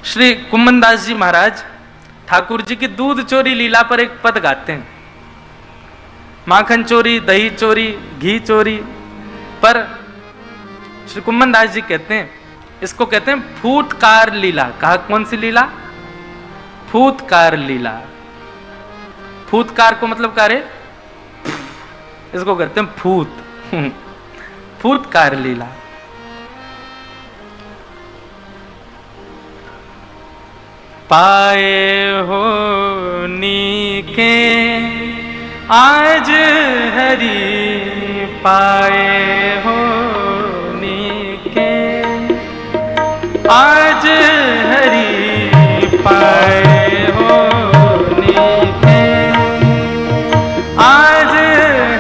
श्री कुम्मनदास जी महाराज ठाकुर जी की दूध चोरी लीला पर एक पद गाते हैं। माखन चोरी, दही चोरी, घी चोरी, पर श्री कुम्मनदास जी कहते हैं, इसको कहते हैं फूटकार लीला। कहा कौन सी लीला? फूटकार लीला। फूटकार को मतलब कार्य, इसको कहते हैं फूट। फूटकार लीला। पाए हो नीके आज हरि, पाए हो नीके आज हरि, पाए हो नीके आज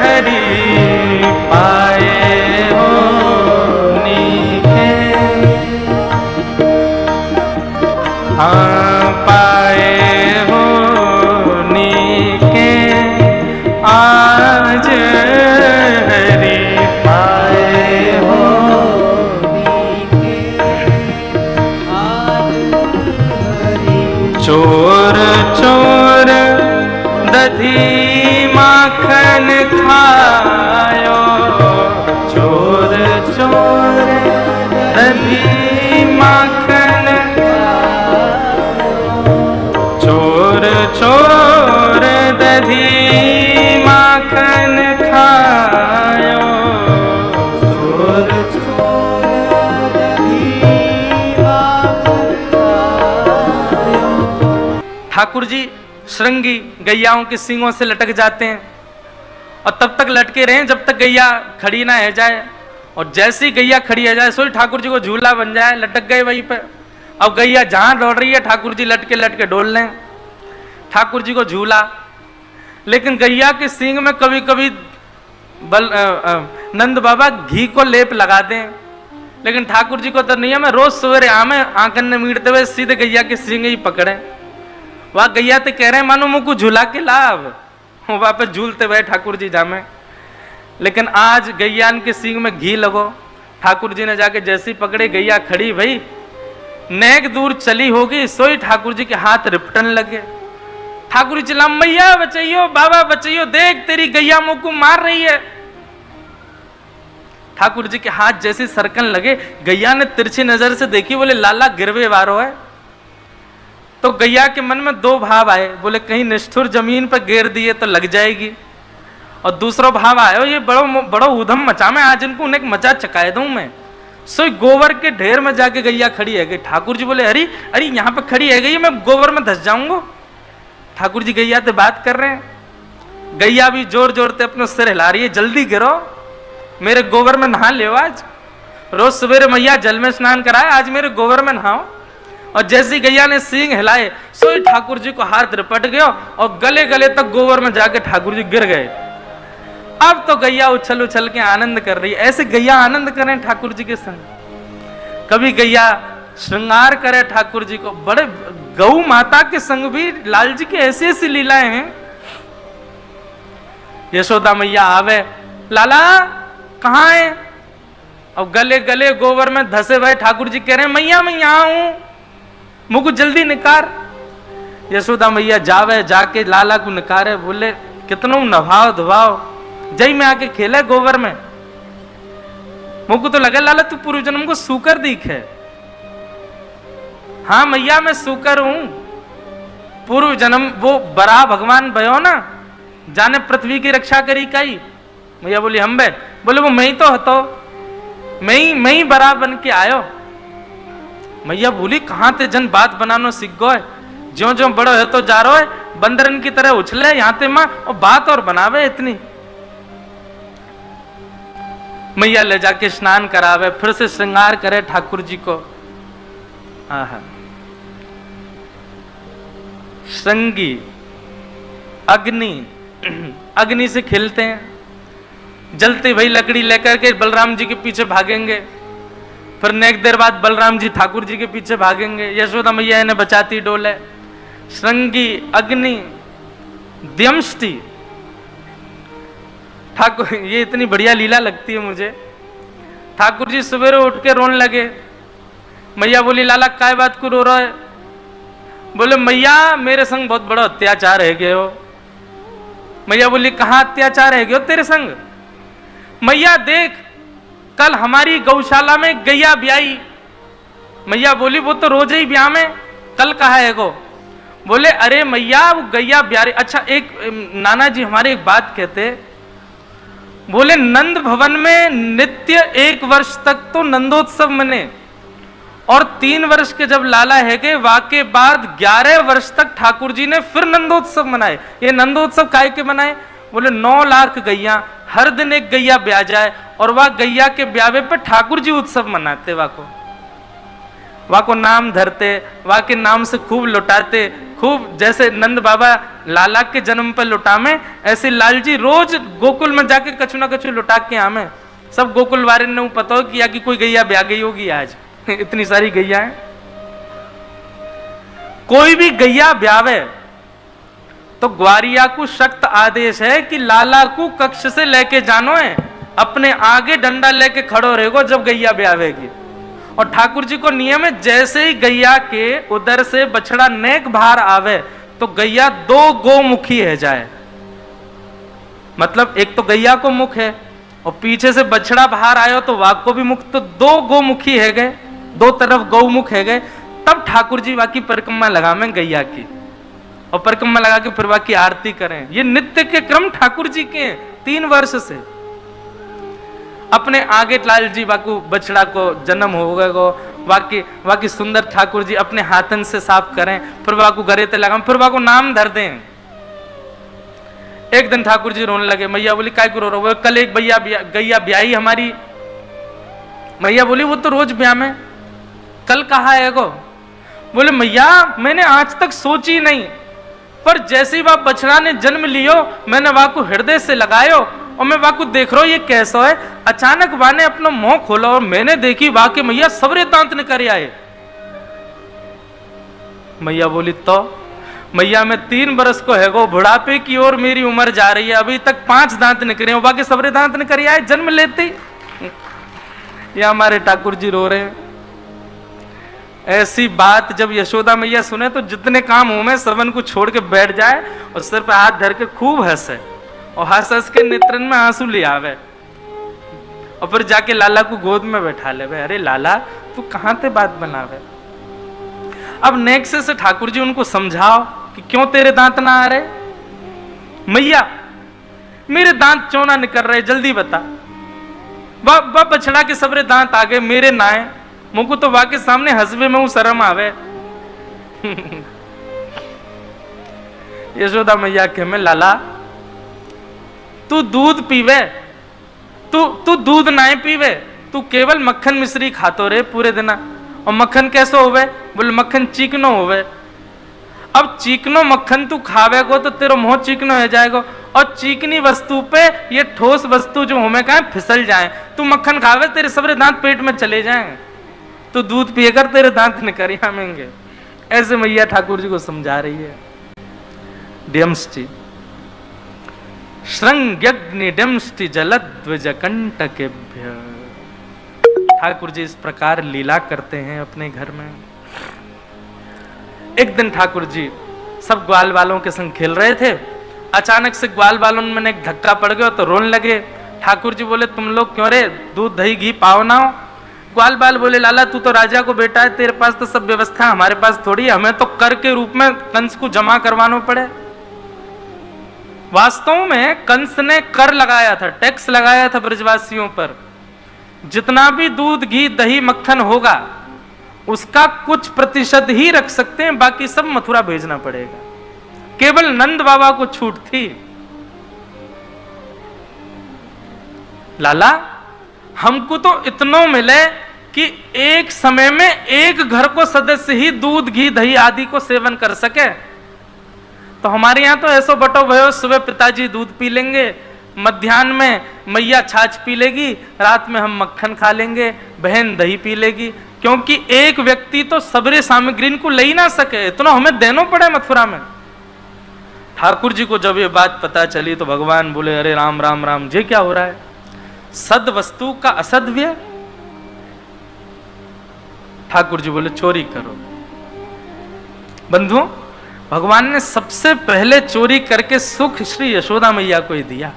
हरि, पाए हो नीके। हाँ पाए हो नीके आज हरि, पाए हो नीके आज हरि। चोर चोर दधी माखन खायो, चोर चोर दधी माखन, चोर चोर दधी माखन खायो, चोर चोर दधी माखन खायो। ठाकुर जी श्रृंगी गैयाओं के सींगों से लटक जाते हैं और तब तक लटके रहे जब तक गैया खड़ी ना है जाए, और जैसी गैया खड़ी है जाए सोई ठाकुर जी को झूला बन जाए, लटक गए वहीं पे। अब गैया जहां दौड़ रही है ठाकुर जी लटके लटके डोल लें, ठाकुर जी को झूला। लेकिन गैया के सींग में कभी कभी नंद बाबा घी को लेप लगा दें, लेकिन ठाकुर जी को तो नहीं है। मैं रोज सवेरे आमे आंकन ने मीटते हुए सीधे गैया के सींग ही पकड़े। वह गैया तो कह रहे हैं मानो मुझको झूला के लाभ, वहां पे झूलते हुए ठाकुर जी जामे। लेकिन आज गैयान के सींग में घी लगो, ठाकुर जी ने जाके जैसी पकड़े गैया खड़ी भई, नेक दूर चली होगी सोई ठाकुर जी के हाथ रिपटन लगे। ठाकुर जी चिल्ला मैया बचाइयो, बाबा बचाइयो, देख तेरी गैया मुझको मार रही है। ठाकुर जी के हाथ जैसे सरकन लगे, गैया ने तिरछी नजर से देखी, बोले लाला गिरवे वारो है। तो गैया के मन में दो भाव आए, बोले कहीं निष्ठुर जमीन पर गिर दिए तो लग जाएगी, और दूसरा भाव आयो ये बड़ो उधम मचा में, आज इनको उन्हें मचा चकाए दूं मैं। सो गोबर के ढेर में जाके गैया खड़ी है गई। ठाकुर जी बोले अरे अरे यहाँ पे खड़ी है गई, मैं गोबर में धस जाऊंगा। ठाकुर जी गैया से बात कर रहे हैं, गैया भी जोर जोर से अपना सिर हिला रही है, जल्दी गिरो मेरे गोबर में नहा ले। आज रोज सवेरे मैया जल में स्नान कराए, आज मेरे गोबर में नहाओ। और जैसी गैया ने सींग हिलाए सोई ठाकुर जी को हाथ रिपट गया और गले गले तक गोबर में जाके ठाकुर जी गिर गए। अब तो गैया उछल उछल के आनंद कर रही है। ऐसे गैया आनंद करें ठाकुर जी के संग। कभी गैया श्रृंगार करे ठाकुर जी को, बड़े गौ माता के संग भी लाल जी की ऐसी ऐसी लीलाएं हैं। यशोदा मैया आवे, लाला कहाँ है? अब गले गले गोबर में धसे भाई ठाकुर जी कह रहे हैं मैया मैं यहां हूं, मुझको जल्दी निकार। यशोदा मैया जावे, जाके लाला को निकारे, बोले कितनो नभाव धुभाव, जय में आके खेले गोबर में। मुझको तो लगा लाला तू पूर्व जन्म को सूकर दिखे। हाँ मैया मैं सूकर हूं, पूर्व जन्म वो बरा भगवान भयो ना, जाने पृथ्वी की रक्षा करी कई। मैया बोली हम बे, बोले वो मैं ही तो हतो, मैं ही बरा बन के आयो। मैया बोली कहां ते जन बात बनानो सीख गो है, ज्यो ज्यो बड़ो है तो जा रो है, बंदरन की तरह उछले यहाँ ते माँ और बात और बनावे इतनी। मैया ले जाके स्नान करावे, फिर से श्रृंगार करे ठाकुर जी को। आहा श्रृंगी अग्नि, अग्नि से खेलते हैं, जलते भाई लकड़ी लेकर के बलराम जी के पीछे भागेंगे, फिर नेक देर बाद बलराम जी ठाकुर जी के पीछे भागेंगे, यशोदा मैया इन्हें बचाती डोले। श्रृंगी अग्नि द्यमष्टि, ठाकुर ये इतनी बढ़िया लीला लगती है मुझे। ठाकुर जी सवेरे उठ के रोने लगे। मैया बोली लाला काय बात को रो रहा है? बोले मैया मेरे संग बहुत बड़ा अत्याचार है गए हो। मैया बोली कहाँ अत्याचार है गए हो तेरे संग? मैया देख कल हमारी गौशाला में गैया ब्याई। मैया बोली वो तो रोज ही ब्याह में, कल कहा है गो? बोले अरे मैया वो गैया ब्याह रही। अच्छा एक नाना जी हमारे एक बात कहते, बोले नंद भवन में नित्य 1 वर्ष तक तो नंदोत्सव मने, और 3 वर्ष के जब लाला है गए वाके बाद 11 वर्ष तक ठाकुर जी ने फिर नंदोत्सव मनाए। ये नंदोत्सव काय के मनाए? बोले 9 लाख गैया, हर दिन एक गैया ब्याह जाए, और वह गैया के ब्यावे पे ठाकुर जी उत्सव मनाते, वहाँ को नाम धरते, वहाँ के नाम से खूब लुटाते, खूब जैसे नंद बाबा लाला के जन्म पर लुटामे, ऐसे लालजी रोज गोकुल में जाके कछु ना कछु लुटा के आमे। सब गोकुल वाले ने पता हो किया कि कोई गैया ब्याह गई होगी आज। इतनी सारी गैया है। कोई भी गैया ब्यावे तो ग्वारिया को सख्त आदेश है कि लाला को कक्ष से लेके जानो है, अपने आगे डंडा लेके खड़ो रहेगो जब गैया ब्यावेगी। और ठाकुर जी को नियम है जैसे ही गैया के उधर से बछड़ा नेक बाहर आवे तो गैया 2 गोमुखी है जाए। मतलब एक तो गैया को मुख है और पीछे से बछड़ा बाहर आयो तो वाक को भी मुख, तो 2 गोमुखी है गए, 2 तरफ गौमुख है गए। तब ठाकुर जी वाकी परिक्रमा लगावे गैया की, और परिक्रमा लगा के फिर वाकी आरती करें। ये नित्य के क्रम ठाकुर जी के 3 वर्ष से। अपने आगे लाल जी वाकू बछड़ा को जन्म हो गए गो, वाकी सुंदर ठाकुर जी अपने हाथन से साफ करें, फिर वाकू गरे ते लगाएं, फिर वाकू नाम धर दें। एक दिन ठाकुर जी रोने लगे। मैया बोली काय को रो रहे हो? कल एक गैया ब्याही हमारी। मैया बोली वो तो रोज ब्याह में, कल कहा है गो? बोले मैया मैंने आज तक सोची नहीं, पर जैसे ही वह बछड़ा ने जन्म लियो मैंने वाकू हृदय से लगायो, और मैं वाकू देख रहा हूं ये कैसा है। अचानक वाने अपना मुंह खोला और मैंने देखी वाके मैया सबरे दांत निकल आए। मैया बोली तो मैया मैं 3 बरस को है गो, बुढ़ापे की ओर मेरी उम्र जा रही है, अभी तक 5 दांत निकले, बाकी सबरे दांत निकल आए जन्म लेते ही। ये हमारे ठाकुर जी रो रहे हैं। ऐसी बात जब यशोदा मैया सुने तो जितने काम हो में श्रवण को छोड़ के बैठ जाए और सिर पे हाथ धर के खूब हंसे, और हंस हंस के नेत्रन में आंसू ले आवे, और फिर जाके लाला को गोद में बैठा ले। अरे लाला तू कहां ते बात बनावे? अब नेक्स्ट से ठाकुर जी उनको समझाओ कि क्यों तेरे दांत ना आ रहे? मैया मेरे दांत क्यों ना निकल रहे, जल्दी बता। वह बछड़ा के सबरे दांत आ गए, मेरे ना आए। मुझको तो वाके सामने हंसवे में शर्म आवे। यशोदा मैया के में लाला तू दूध पीवे, तू दूध ना पीवे, तू केवल मक्खन मिश्री खातो रे पूरे दिन। और मक्खन कैसे होवे? बोले मक्खन चिकनो होवे। अब चिकनो मक्खन तू खावे को तो तेरा मुंह चिकनो हो जाएगा, और चिकनी वस्तु पे ये ठोस वस्तु जो हमें कहा फिसल जाए। तू मक्खन खावे तेरे सबरे दांत पेट में चले जाएं, तो दूध पिएकर तेरे दांत निकल आमेंगे। ऐसे मैया ठाकुर जी को समझा रही है। डियमस्टी श्रृंग्यग्निडिमस्टी जलद्विजकंटकेभ्य। ठाकुर जी इस प्रकार लीला करते हैं अपने घर में। एक दिन ठाकुर जी सब ग्वाल वालों के संग खेल रहे थे, अचानक से ग्वाल वालों में एक धक्का पड़ गया तो रोने लगे। ठाकुर जी बोले तुम लोग क्यों रे, दूध दही घी पाओ ना हो? ग्वाल बाल बोले लाला तू तो राजा को बेटा है, तेरे पास तो सब व्यवस्था, हमारे पास थोड़ी है, हमें तो कर के रूप में कंस को जमा करवाना पड़े। वास्तव में कंस ने कर लगाया था, टैक्स लगाया था ब्रजवासियों पर। जितना भी दूध घी दही मक्खन होगा उसका कुछ प्रतिशत ही रख सकते हैं, बाकी सब मथुरा भेजना पड़ेगा। केवल नंद बाबा को छूट थी। लाला हमको तो इतना मिले कि एक समय में एक घर को सदस्य ही दूध घी दही आदि को सेवन कर सके। तो हमारे यहाँ तो ऐसा बटो भयो, सुबह पिताजी दूध पी लेंगे, मध्याह्न में मैया छाछ पी लेगी, रात में हम मक्खन खा लेंगे, बहन दही पी लेगी, क्योंकि एक व्यक्ति तो सबरे सामग्री को ले ही ना सके, इतना हमें देना पड़े मथुरा में। ठाकुर जी को जब ये बात पता चली तो भगवान बोले अरे राम राम राम, ये क्या हो रहा है? सद वस्तु का असद्व्य। ठाकुर जी बोले चोरी करो। बंधुओं, भगवान ने सबसे पहले चोरी करके सुख श्री यशोदा मैया को ही दिया।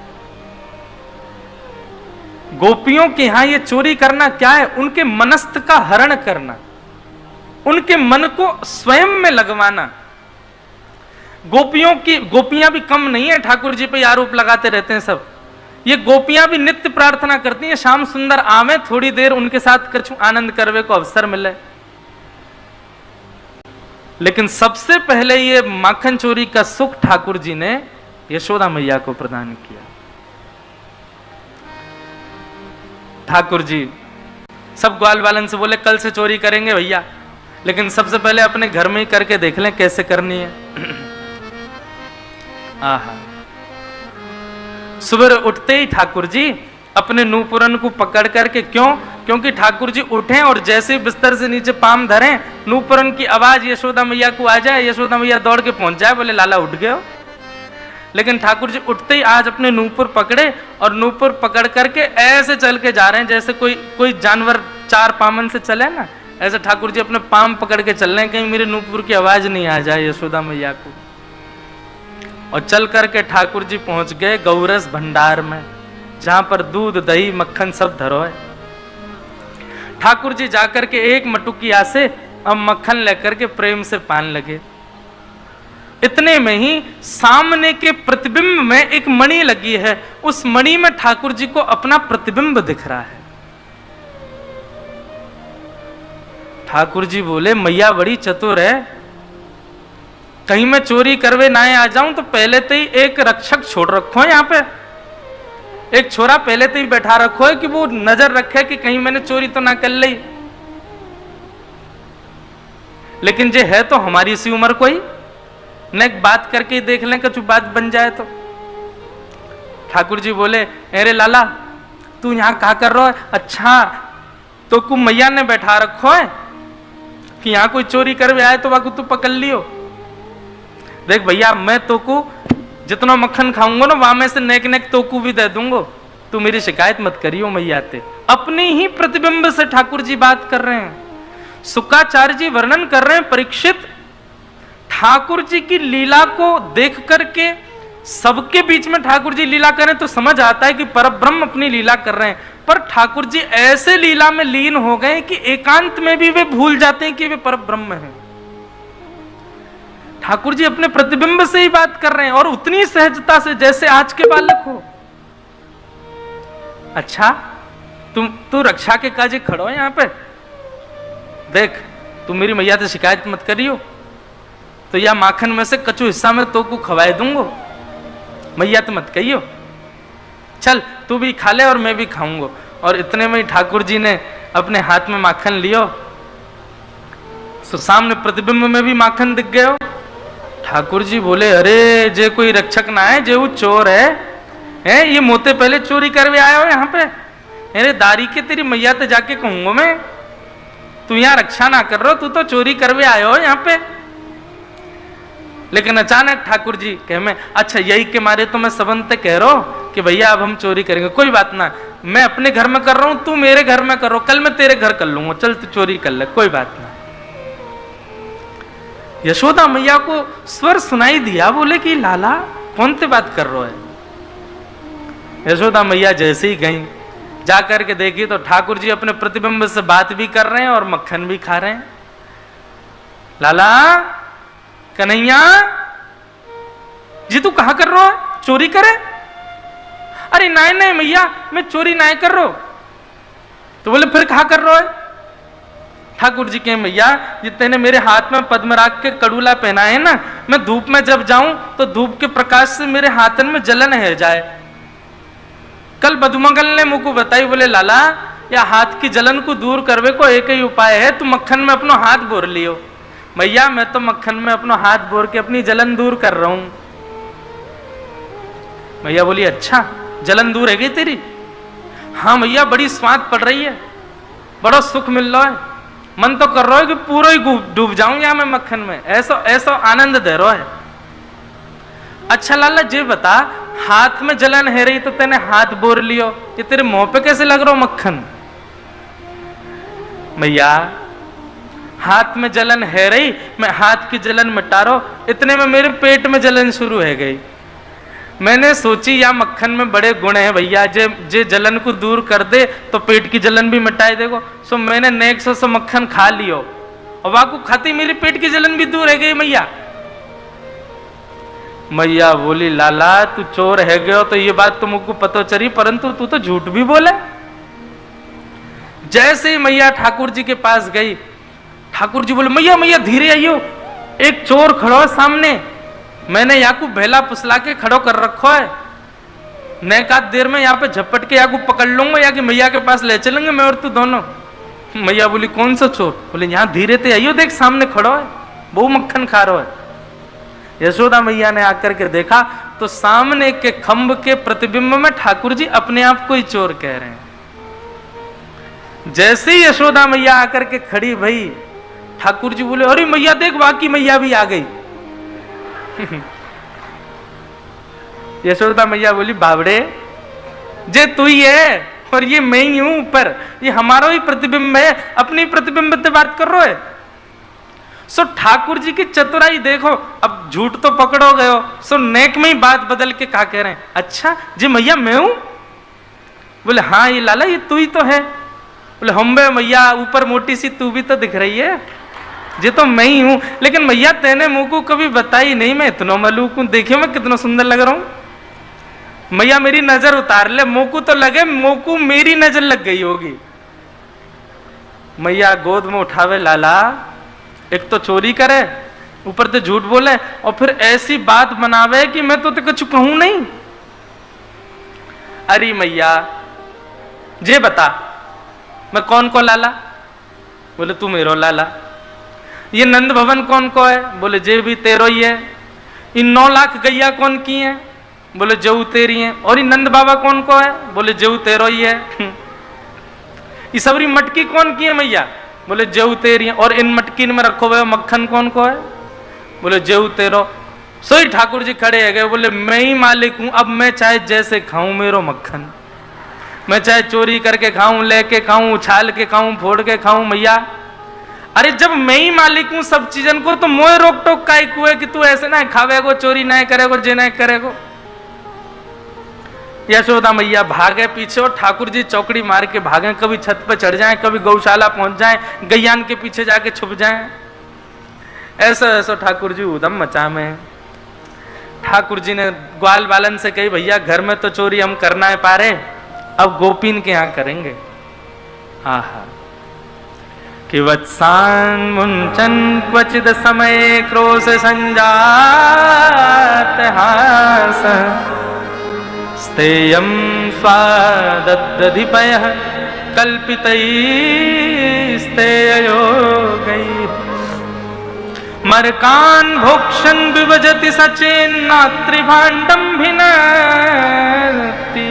गोपियों के यहां ये चोरी करना क्या है? उनके मनस्थ का हरण करना, उनके मन को स्वयं में लगवाना। गोपियां भी कम नहीं है, ठाकुर जी पे आरोप लगाते रहते हैं सब। ये गोपियां भी नित्य प्रार्थना करती हैं, श्याम सुंदर आवे, थोड़ी देर उनके साथ कुछ आनंद करवे को अवसर मिले। लेकिन सबसे पहले ये माखन चोरी का सुख ठाकुर जी ने यशोदा मैया को प्रदान किया। ठाकुर जी सब ग्वाल बालन से बोले कल से चोरी करेंगे भैया, लेकिन सबसे पहले अपने घर में ही करके देख लें कैसे करनी है। आहा, सुबह उठते ही ठाकुर जी अपने नूपुरन को पकड़ करके, क्योंकि ठाकुर जी उठे और जैसे बिस्तर से नीचे पाम धरें, नूपुरन की आवाज यशोदा मैया को आ जाए, यशोदा मैया दौड़ के पहुंच जाए, बोले लाला उठ गए हो। लेकिन ठाकुर जी उठते ही आज अपने नूपुर पकड़े और नूपुर पकड़ करके ऐसे चल के जा रहे हैं जैसे कोई जानवर चार पामन से चले ना, ऐसे ठाकुर जी अपने पाम पकड़ के चल रहे हैं, कहीं मेरे नूपुर की आवाज नहीं आ जाए यशोदा मैया को। और चल करके ठाकुर जी पहुंच गए गौरस भंडार में, जहां पर दूध दही मक्खन सब धरो है। ठाकुर जी जाकर के एक मटुकिया से अब मक्खन लेकर के प्रेम से पान लगे। इतने में ही सामने के प्रतिबिंब में एक मणि लगी है, उस मणि में ठाकुर जी को अपना प्रतिबिंब दिख रहा है। ठाकुर जी बोले मैया बड़ी चतुर है, कहीं मैं चोरी करवे ना आ जाऊं तो पहले तो ही एक रक्षक छोड़ रखो है, यहां पे एक छोरा पहले तो ही बैठा रखो है कि वो नजर रखे कि कहीं मैंने चोरी तो ना कर ली। लेकिन जे है तो हमारी सी उम्र कोई न, एक बात करके देख लें कुछ बात बन जाए तो। ठाकुर जी बोले अरे लाला तू यहां क्या कर रहा है? अच्छा तो को मैया ने बैठा रखो है कि यहां कोई चोरी करवे आए तो वाकू तू पकड़ लियो। देख भैया मैं तो को जितना मक्खन खाऊंगा ना वहां में से नेक नेक तोकू भी दे दूंगा, तू मेरी शिकायत मत करियो मैया ते। अपने ही प्रतिबिंब से ठाकुर जी बात कर रहे हैं। शुक्राचार्य जी वर्णन कर रहे हैं, परीक्षित ठाकुर जी की लीला को देख करके सबके बीच में ठाकुर जी लीला करें तो समझ आता है कि परब्रह्म अपनी लीला कर रहे हैं, पर ठाकुर जी ऐसे लीला में लीन हो गए कि एकांत में भी वे भूल जाते हैं कि वे परब्रह्म हैं। ठाकुर जी अपने प्रतिबिंब से ही बात कर रहे हैं और उतनी सहजता से जैसे आज के बालक हो। अच्छा तू रक्षा के काजे खड़ो है यहां पे, देख तू मेरी मैया से शिकायत मत करियो तो या माखन में से कचू हिस्सा में तो को खवाए दूंगो, मैया तो मत कहियो, चल तू भी खा ले और मैं भी खाऊंगा। और इतने में ही ठाकुर जी ने अपने हाथ में माखन लियो, तो सामने प्रतिबिंब में भी माखन दिख गयो। ठाकुर जी बोले अरे जे कोई रक्षक ना है, जे वो चोर है ये मोते पहले चोरी करवे आए हो यहाँ पे। अरे दारी के तेरी मैया तो जाके कहूंगा मैं, तू यहाँ रक्षा ना कर रहा, तू तो चोरी करवे आए हो यहाँ पे। लेकिन अचानक ठाकुर जी कह मैं अच्छा यही के मारे तो मैं सबंत कह रहा हूं कि भैया अब हम चोरी करेंगे, कोई बात ना, मैं अपने घर में कर रहा हूं, तू मेरे घर में करो, कल मैं तेरे घर कर लूंगा, चल तू चोरी कर ले, कोई बात ना। यशोदा मैया को स्वर सुनाई दिया, बोले कि लाला कौन से बात कर रहा है। यशोदा मैया जैसे ही गई जाकर के देखी तो ठाकुर जी अपने प्रतिबिंब से बात भी कर रहे हैं और मक्खन भी खा रहे हैं। लाला कन्हैया जी तू कहा कर रहा है, चोरी करे? अरे नहीं नहीं मैया मैं चोरी नहीं कर रहा। तो बोले फिर कहा कर रहा है? ठाकुर जी के मैया ये तेने मेरे हाथ में पद्मराग के कड़ूला पहना है ना, मैं धूप में जब जाऊं तो धूप के प्रकाश से मेरे हाथन में जलन है जाए। कल बधुमंगल ने मुझको बताई, बोले लाला या हाथ की जलन को दूर करवे को एक ही उपाय है, तू मक्खन में अपना हाथ बोर लियो। मैया मैं तो मक्खन में अपना हाथ बोर के अपनी जलन दूर कर रहा हूं। मैया बोली अच्छा जलन दूर है गई तेरी? हाँ मैया बड़ी स्वाद पड़ रही है, बड़ा सुख मिल रहा है, मन तो कर रहा है कि पूरा ही डूब जाऊं यहां मैं मक्खन में, ऐसा ऐसा आनंद दे रहा है। अच्छा लाला जे बता हाथ में जलन है रही तो तेने हाथ बोर लियो, ये तेरे मुंह पे कैसे लग रहा हो मक्खन? मैया हाथ में जलन है रही, मैं हाथ की जलन मिटा रहा हूं, इतने में मेरे पेट में जलन शुरू हो गई। मैंने सोची या मक्खन में बड़े गुण है भैया, जे जलन को दूर कर दे तो पेट की जलन भी मिटाए देगो। सो मैंने नेक सो मक्खन खा लियो और वाकू खाती मेरी पेट की जलन भी दूर है गई मैया। मैया बोली लाला तू चोर है गयो तो ये बात तो मुझको पता चली, परंतु तू तो झूठ भी बोले। जैसे ही मैया ठाकुर जी के पास गई, ठाकुर जी बोले मैया मैया धीरे आइयो, एक चोर खड़ो है सामने, मैंने याकू भेला पुसला के खड़ो कर रखो है, नैकात देर में यहाँ पे झपट के याकू पकड़ लूंगा या कि मैया के पास ले चलेंगे मैं और तू दोनों। मैया बोली कौन सा चोर? बोले यहाँ धीरे ते आइयो, देख सामने खड़ो है, बहु मक्खन खा रहा है। यशोदा मैया ने आकर के देखा तो सामने के खंभ के प्रतिबिंब में ठाकुर जी अपने आप को ही चोर कह रहे हैं। जैसे ही यशोदा मैया आकर के खड़ी भई, ठाकुर जी बोले अरे मैया देख बाकी मैया भी आ गई। यशोदा मैया बोली बावड़े जे तू ही है और ये मैं ही हूं ऊपर, ये हमारा ही प्रतिबिंब है, अपनी प्रतिबिंब से बात कर रहे हो। सो ठाकुर जी की चतुराई देखो, अब झूठ तो पकड़ो गए हो, सो नेक में ही बात बदल के क्या कह रहे हैं, अच्छा जी मैया मैं हूं? बोले हाँ ये लाला ये तू ही तो है। बोले हम बे मैया ऊपर मोटी सी तू भी तो दिख रही है, ये तो मैं ही हूं, लेकिन मैया तेने मुंह को कभी बताई नहीं, मैं इतना मलूक हूं, देखियो मैं कितना सुंदर लग रहा हूं। मैया मेरी नजर उतार ले, मुंह को तो लगे मुंह को मेरी नजर लग गई होगी। मैया गोद में उठावे लाला, एक तो चोरी करे ऊपर से झूठ बोले और फिर ऐसी बात बनावे कि मैं तो कुछ कहूं नहीं। अरे मैया जे बता मैं कौन को लाला? बोले तू मेरो लाला। ये नंद भवन कौन को है? बोले जे भी तेरो ही है। इन 9 लाख गैया कौन की है? बोले जऊ तेरी है। और ये नंद बाबा कौन को है? बोले जऊ तेरो ही है। ये सबरी मटकी कौन की है मैया? बोले जेऊ तेरी है। और इन मटकी में रखो हुए मक्खन कौन को है? बोले जेऊ तेरो। सोई ठाकुर जी खड़े है गए, बोले मैं ही मालिक हूं, अब मैं चाहे जैसे खाऊं मेरो मक्खन, मैं चाहे चोरी करके खाऊं, लेके खाऊं, उछाल के खाऊं, फोड़ के खाऊं मैया। अरे जब मैं ही मालिक हूं सब चीजन को तो मोए रोक टोक का है कि तू ऐसे ना खावेगो, चोरी ना करेगो, जे ना करेगो। यशोदा मैया भागे पीछे और ठाकुर जी चौकड़ी मार के भागे, कभी छत पे चढ़ जाएं, कभी गौशाला पहुंच जाएं, गैयान के पीछे जाके छुप जाएं। ऐसा ऐसा ठाकुर जी उदम मचा में। ठाकुर जी ने ग्वाल बालन से कही भैया घर में तो चोरी हम करना है पारे, अब गोपीन के यहाँ करेंगे। आहा कि वत्सान मुंचन क्वचिद समय क्रोश संजात हास स्तेयं स्वादधिपयः कल्पितैस्तेयोगैः मरकान् भोक्षन् विभजति सचेन्नात्रिभाण्डं भिनत्ति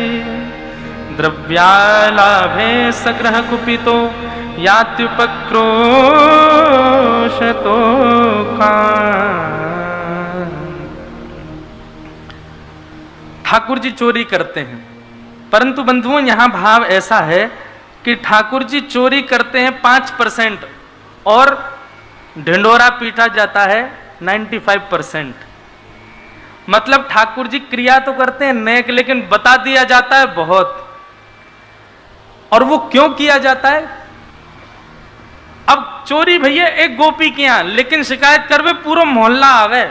द्रव्यालाभे सग्रह कुपितो यात्युपक्रोशतो कान्। ठाकुर जी चोरी करते हैं, परंतु बंधुओं यहां भाव ऐसा है कि ठाकुर जी चोरी करते हैं 5% और ढिंडोरा पीटा जाता है 95%। मतलब ठाकुर जी क्रिया तो करते हैं नेक, लेकिन बता दिया जाता है बहुत। और वो क्यों किया जाता है? अब चोरी भैया एक गोपी के यहां, लेकिन शिकायत करवे पूरा मोहल्ला आवे,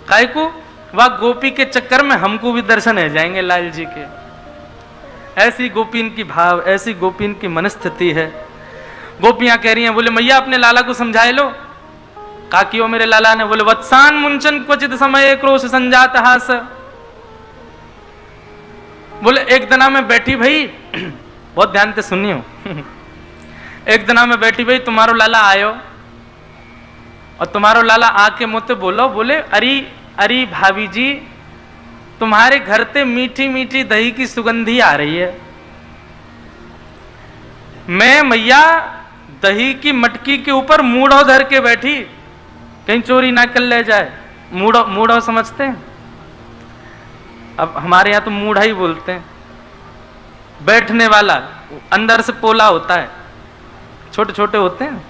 काहे को? वह गोपी के चक्कर में हमको भी दर्शन है जाएंगे लाल जी के। ऐसी गोपीन की भाव, ऐसी गोपीन की मनस्थिति है। गोपियां कह रही हैं, बोले मैया अपने लाला को समझाए लो। का कियो मेरे लाला ने? बोले वत्सान मुंचन क्वचित समय क्रोश संजात हास। बोले एक दिना में बैठी भाई, बहुत ध्यान से सुनियो। एक दिना में बैठी भाई तुम्हारो लाला आयो और तुम्हारो लाला आके मुझसे बोलो, बोले अरे भाभी जी तुम्हारे घर ते मीठी मीठी दही की सुगंधी आ रही है। मैं मैया दही की मटकी के ऊपर मूढ़ो धर के बैठी, कहीं चोरी ना कर ले जाए। मूढ़ो समझते हैं? अब हमारे यहाँ तो मूढ़ा ही बोलते हैं। बैठने वाला, अंदर से पोला होता है, छोटे छोटे होते हैं,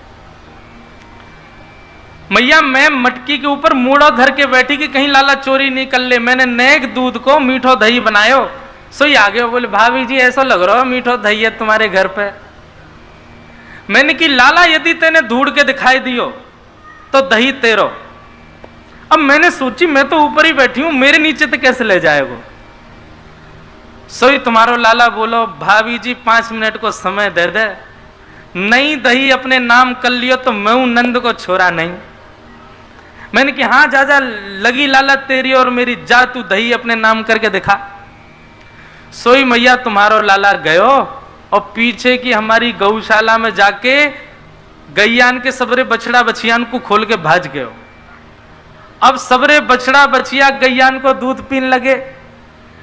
मैया मैं मटकी के ऊपर मूड़ा धर के बैठी कि कहीं लाला चोरी नहीं कर ले। मैंने नेक दूध को मीठो दही बनायो। सोई आगे बोले भाभी जी ऐसा लग रहा है मीठो दही है तुम्हारे घर पे। मैंने कि लाला यदि तेने ढूंढ के दिखाई दियो तो दही तेरो। अब मैंने सोची मैं तो ऊपर ही बैठी हूं, मेरे नीचे तो कैसे ले जाएगा। सोई तुम्हारो लाला बोलो भाभी जी 5 मिनट को समय दे दे, नहीं दही अपने नाम कर लियो तो मैं हूं नंद को छोरा नहीं। मैंने कि हाँ जा जा लगी लाला तेरी और मेरी, जा तू दही अपने नाम करके दिखा। सोई मैया तुम्हारो लाला गयो और पीछे की हमारी गौशाला में जाके गैयान के सबरे बछड़ा बछियान को खोल के भाज गयो। अब सबरे बछड़ा बछिया गैयान को दूध पीने लगे।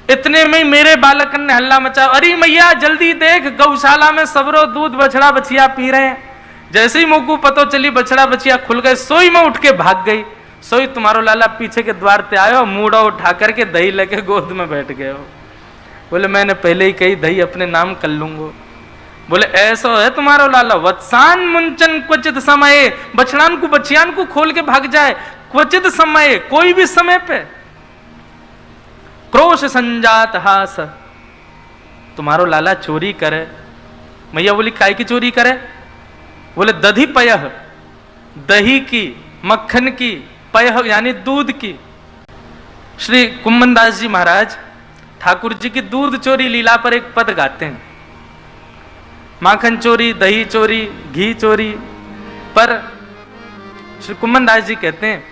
इतने में मेरे बालकन ने हल्ला मचा, अरे मैया जल्दी देख गौशाला में सबरो दूध बछड़ा बछिया पी रहे हैं। जैसे ही मुझको पता चली बछड़ा बछिया खुल गए, सोई में उठ के भाग गई। सोई तुम्हारो लाला पीछे के द्वार पे आयो, मूड़ा उठा करके दही लेके गोद में बैठ गए हो। बोले मैंने पहले ही कही दही अपने नाम कर लूंगा। बोले ऐसा है तुम्हारो लाला, वत्सान मुंचन क्वचित समय, बछड़ान को बछियान को खोल के भाग जाए क्वचित समय, कोई भी समय पे। क्रोश संजात हास, तुम्हारो लाला चोरी करे। मैया बोली काय की चोरी करे। बोले दधी पयह, दही की, मक्खन की, पयह यानी दूध की। श्री कुम्मनदास जी महाराज ठाकुर जी की दूध चोरी लीला पर एक पद गाते हैं। माखन चोरी, दही चोरी, घी चोरी। पर श्री कुम्मनदास जी कहते हैं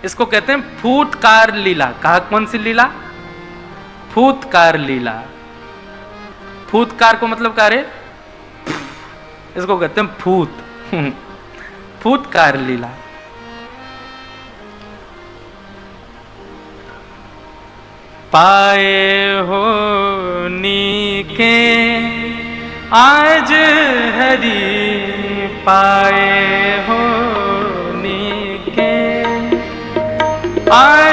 इसको कहते हैं फूटकार लीला। कहा कौन सी लीला? फूटकार लीला। फूटकार को मतलब क्या रे? इसको कहते हैं फूट। फूटकार लीला। पाए हो नीके आज हरि, पाए हो नीके आज